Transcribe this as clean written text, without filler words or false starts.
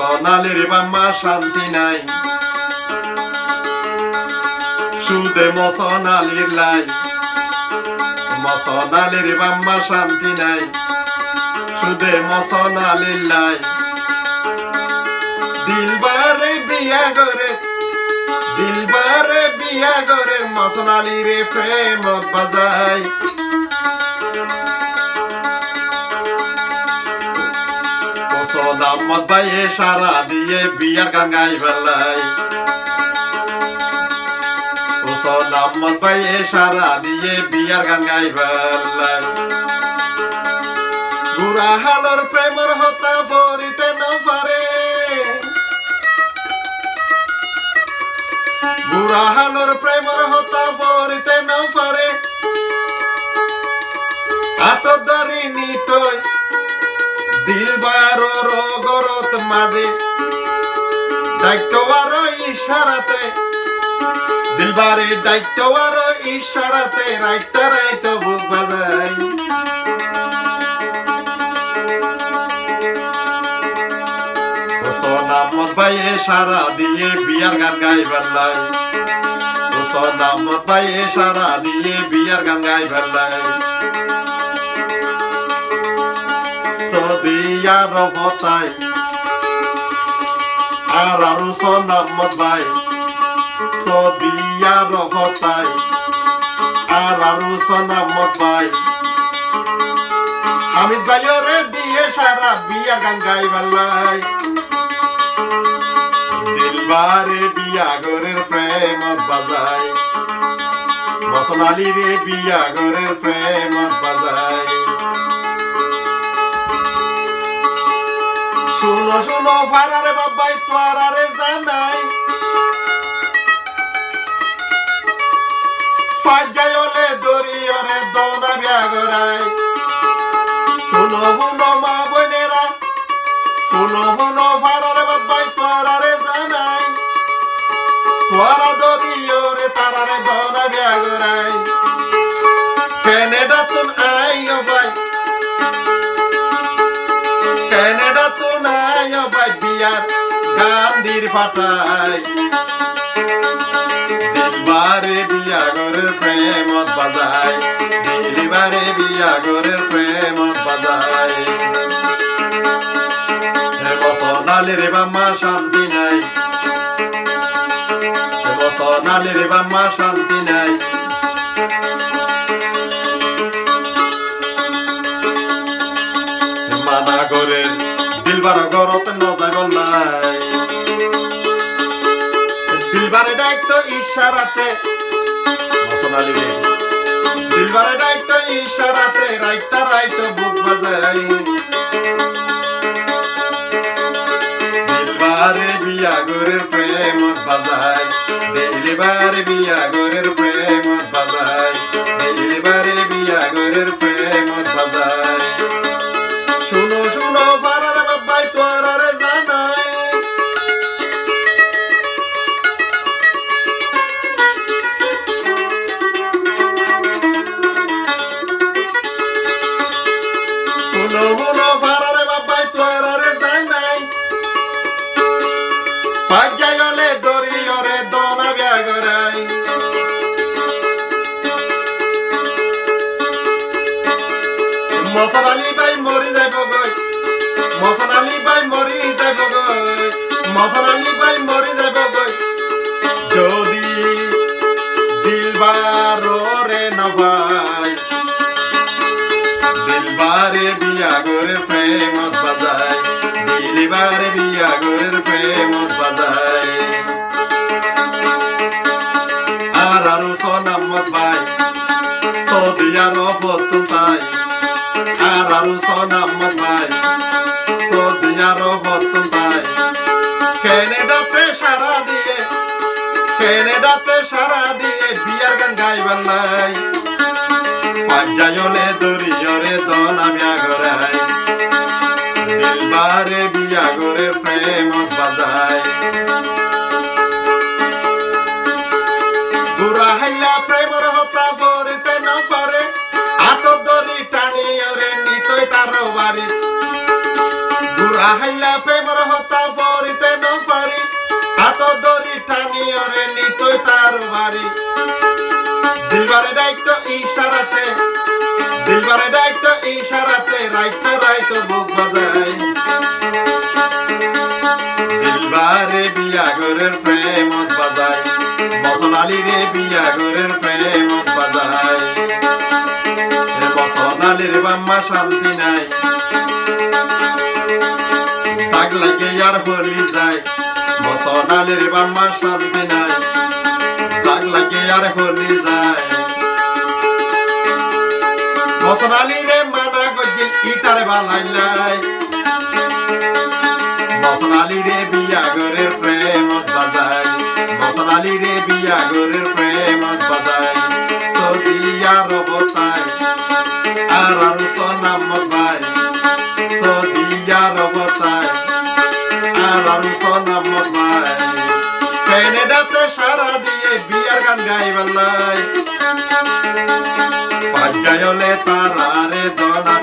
মসনালির বাম্মা শান্তি নাই সুদে মসনালির লাই মসনালির বাম্মা শান্তি নাই সুদে মসনালির লাই দিলবারে বিয়া করে মসনালিরে প্রেমত বাজাই মোহাম্মদ ভাই সারা দিয়ে বিয়ার গান গাই বেলাই মোহাম্মদ ভাই সারা দিয়ে বিয়ার গান গাই বেলাই বুড়া হালোর প্রেমর হতা পরিতে না পারে বুড়া হালোর প্রেমর হতা পরিতে না পারে আত ধরি নিতই দিলবারো রগরত মাঝে দায়িত্ব আরো ইশারাতে দিলবারে দায়িত্ব আরো ইশারাতে রাইতা রাইত বুক বাজাই মোহাম্মদ ভাই সারা দিয়ে বিয়ার গান গাই বেলাই মোহাম্মদ ভাই সারা দিয়ে বিয়ার গান গাই বেলাই সদিয়ার বতাই আর মোহাম্মদ ভাই সদিয়ার বতাই আর মোহাম্মদ ভাই হামিদ ভাইরে দিয়ে সারা বিয়ার গান গাই বেলাই দিলবারে বিয়া গরের প্রেমত বাজাই মসনালিরে বিয়া গরের প্রেমত বাজাই শুনো শুনো ফারারে বাবাই তোয়ারে জানাই ফাজায়লে দরিয়রে দৌনা ব্যাগরাই শুনো শুনো মা বোনেরা শুনো শুনো ফারারে বাবাই তোয়ারে জানাই তোয়ারা দরিয়রে তারারে দৌনা ব্যাগরাই ক্যানাডা তুন আইও ভাই ক্যানাডা তুন আইও ভাই বিয়ার গান্ধির ফাটাই দিলবারে বিয়া গরের প্রেমত বাজাই দিলবারে বিয়া গরের প্রেমত বাজাই মসনালির বাম্মা শান্তি নাই মসনালির বাম্মা শান্তি নাই মানা গরের দিলবার গরত নজাই বললাই দিলবারে দায়িত্ব ইশারাতে মসনালিরে দিলবারে দায়িত্ব ইশারাতে রাইতা রাইত বুক বাজাই দিলবারে বিয়া গরের প্রেমত বাজাই দিলবারে বিয়া গরের প্রেমত বাজাই দিলবারে বিয়া গরের প্রেমত বাজাই শুনো শুনো ফারারে বাবাই তোয়ারে জানাই শুনো শুনো ফারারে বাবাই তোয়ারে জানাই ফাজায়লে দরিয়রে দোনা ব্যাগরাই মসনালি ভাই মরি যাইব গই মসনালি ভাই মরি যাইব গই মসনালি ভাই মরি যাইব গই যদি দিলবারে না ভাই দিলবারে বিয়া গরের প্রেমত বাজাই দিলবারে বিয়া গরের প্রেমত বাজাই আর মোহাম্মদ ভাই সদিয়ার ফতুন তাই আর মোহাম্মদ ভাই সদিয়ার ফতুন তাই ক্যানাডাতে সারা দিয়ে বিয়ার গান গাই বেলাই ফাজায়লে দরিয়রে দনা মিয়া গরাই দিলবারে বিয়া গরে প্রেমত বাজাই বুড়া হাইলা প্রেমর হতা পরিতে না পারে আত দরি টানি ওরে নিতই তার বাড়ি বুড়া হাইলা প্রেমর হতা রাইতো বুক বাজায় দিলবারে বিয়া ঘরের প্রেমত বাজায় বসন আলী রে বিয়া ঘরের প্রেমত বাজায় বসন আলীর বাম্মা শান্তি নাই দাগ লাগে আর হলি যায় বসন আলীর বাম্মা শান্তি নাই দাগ লাগে আর হলি যায় বসন আলী রে মানা গজিল ইতারে বালাইলাই বসন আলী রে বিয়া ঘরের প্রেমত বাজায় বসন আলী রে বিয়া ঘরের প্রেমত বাজায় সদিয়া রবতায় আর সোনামত ভাই সদিয়া রবতায় আর সোনামত ভাই ক্যানাডাতে সারা দিয়ে বিয়ার গান গাইবালাই পাঁচ গায়লে তারা রে দোনা